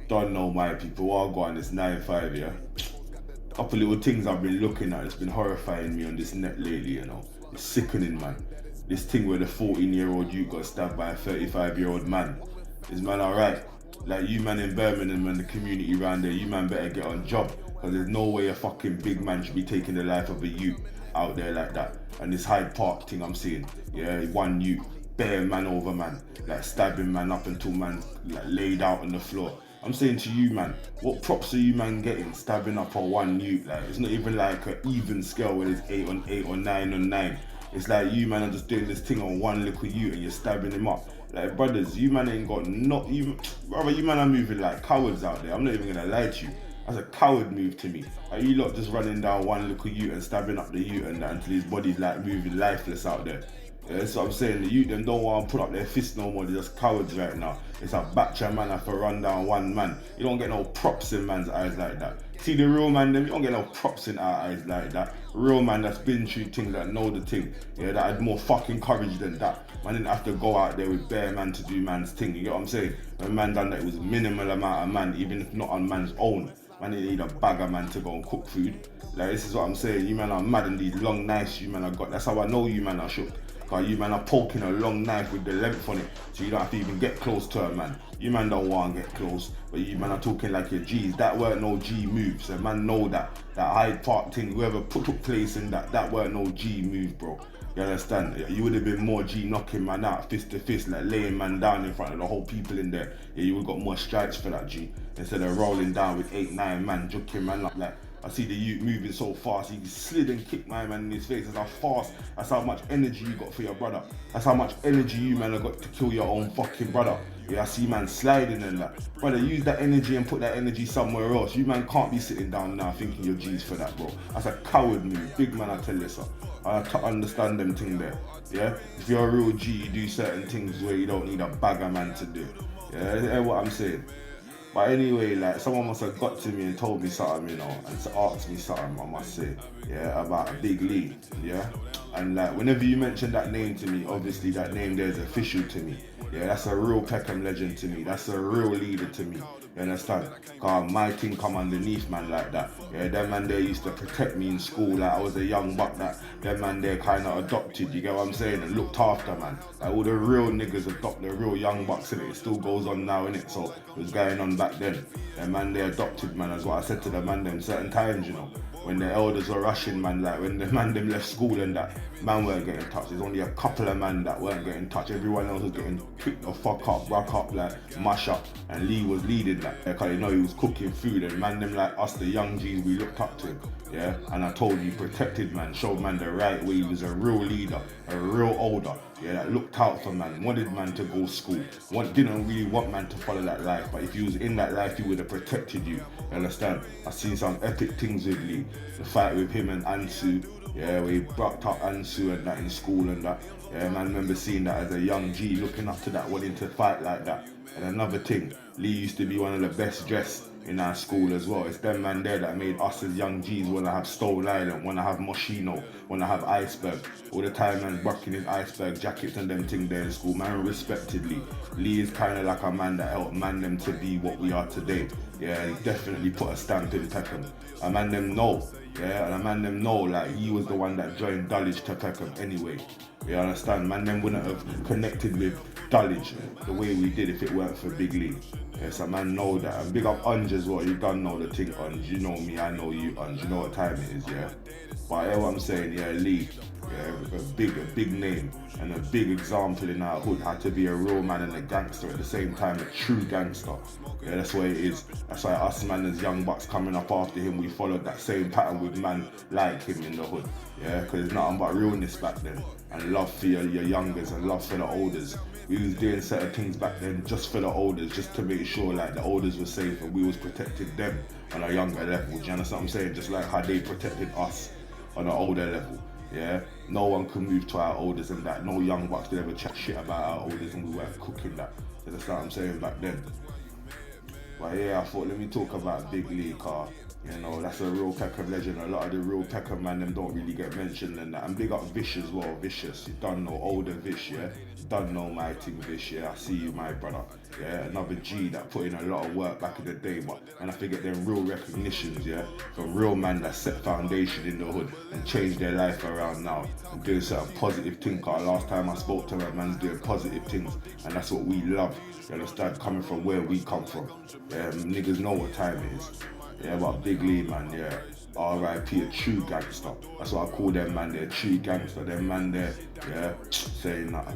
Don't know my people. I'll go on this 9-5, yeah. Couple little things I've been looking at. It's been horrifying me on this net lately, you know. It's sickening, man. This thing where the 14-year-old you got stabbed by a 35-year-old man. Is man alright? Like you man in Birmingham and the community around there, you man better get on job. Cause there's no way a fucking big man should be taking the life of a youth out there like that. And this Hyde Park thing I'm seeing, yeah, one youth, bare man over man, like stabbing man up until man like laid out on the floor. I'm saying to you, man, what props are you, man, getting stabbing up on one youth? Like, it's not even like an even scale where it's 8 on 8 or 9 on 9. It's like you, man, are just doing this thing on one little youth and you're stabbing him up. Like, brothers, you, man, ain't got not even. Brother, you, man, are moving like cowards out there. I'm not even gonna lie to you. That's a coward move to me. Like, you lot just running down one little youth and stabbing up the youth and that until his body's like moving lifeless out there. Yeah, that's what I'm saying. The youth them don't want to put up their fists no more. They're just cowards right now. It's a batch of man have to run down one man. You don't get no props in man's eyes like that. See the real man them, you don't get no props in our eyes like that. Real man that's been through things, that know the thing. Yeah, that had more fucking courage than that. Man didn't have to go out there with bare man to do man's thing. You get what I'm saying? When man done that, it was minimal amount of man, even if not on man's own. Man didn't need a bag of man to go and cook food. Like, this is what I'm saying. You man are mad in these long knives you man have got. That's how I know you man are shook. Cause you man are poking a long knife with the length on it, so you don't have to even get close to a man. You man don't want to get close, but you man are talking like your G's. That weren't no G move, so man know that. That Hyde Park thing, whoever took place in that weren't no G move, bro. You understand? You would have been more G knocking man out, fist to fist, like laying man down in front of the whole people in there. Yeah, you would have got more strikes for that G. Instead of rolling down with 8-9 man, juking man up like. I see the youth moving so fast, he slid and kicked my man in his face. That's how fast, that's how much energy you got for your brother. That's how much energy you man have got to kill your own fucking brother. Yeah, I see man sliding and that. Brother, use that energy and put that energy somewhere else. You man can't be sitting down now thinking you're G's for that, bro. That's a coward move. Big man, I tell you so. I understand them thing there. Yeah? If you're a real G, you do certain things where you don't need a bag of man to do. Yeah, that's what I'm saying. But anyway, like, someone must have got to me and told me something, you know, and asked me something, I must say, yeah, about Big Lee, yeah? And like, whenever you mention that name to me, obviously that name there is official to me. Yeah, that's a real Peckham legend to me. That's a real leader to me. You understand? Cause my thing come underneath man like that. Yeah, them man there used to protect me in school. Like I was a young buck that them man there kind of adopted. You get what I'm saying? And looked after man. Like all the real niggas adopt the real young bucks in it. It still goes on now in it. So it was going on back then. Them man they adopted man. As what I said to the man them certain times, you know. When the elders were rushing man, like when the man them left school and that, man weren't getting touched. There's only a couple of man that weren't getting touched. Everyone else was getting picked the fuck up, rock up, like mash up. And Lee was leading that, because you know he was cooking food, and man them like us, the young G's, we looked up to him. Yeah, and I told you, protected man, showed man the right way. He was a real leader, a real older. Yeah, that looked out for man, wanted man to go school, didn't really want man to follow that life, but if he was in that life, he would have protected you. You understand? I've seen some epic things with Lee. The fight with him and Ansu, yeah, where he brought up Ansu and that in school and that. Yeah, man, I remember seeing that as a young G, looking up to that, wanting to fight like that. And another thing, Lee used to be one of the best dressed in our school as well. It's them man there that made us as young G's want to have Stone Island, want to have Moschino, want to have Iceberg. All the time man rocking his Iceberg jackets and them thing there in school. Man respected Lee. Lee is kind of like a man that helped man them to be what we are today. Yeah, he definitely put a stamp in Peckham. A man them know. Yeah, and a man them know like he was the one that joined Dulwich to Peckham anyway. You understand? Man them wouldn't have connected with Dulwich the way we did if it weren't for Big Lee. Yes, a man know that. And big up Unge as well. You don't know the thing, Unge. You know me, I know you, Unge. You know what time it is, yeah? But yeah, what I'm saying, yeah, Lee, yeah, a big name and a big example in our hood. Had to be a real man and a gangster at the same time, a true gangster. Yeah, that's what it is. That's why us man as young bucks coming up after him, we followed that same pattern with man like him in the hood. Yeah, because it's nothing but realness back then. And love for your youngers and love for the olders. We was doing certain things back then just for the olders, just to make sure like the olders were safe and we was protecting them on a younger level. Do you understand what I'm saying? Just like how they protected us on an older level. Yeah, no one could move to our olders and that. No young bucks could ever chat shit about our olders and we weren't cooking that. So that's what I'm saying back then. But yeah, I thought let me talk about Big Lee, car. You know, that's a real Peckham legend. A lot of the real Peckham man, them don't really get mentioned and that. And big up Vish as well, Vicious. You done know older Vish, yeah? You done know my team Vish, yeah? I see you, my brother. Yeah, another G that put in a lot of work back in the day, but and I forget them real recognitions, yeah? From real man that set foundation in the hood and changed their life around now and doing certain positive things. Cause last time I spoke to him, man's doing positive things, and that's what we love. You understand? Coming from where we come from. Yeah, niggas know what time it is. Yeah, but Big Lee, man, yeah. R.I.P. a true gangster. That's what I call them, man. They're true gangster. Them man there, yeah, saying nothing.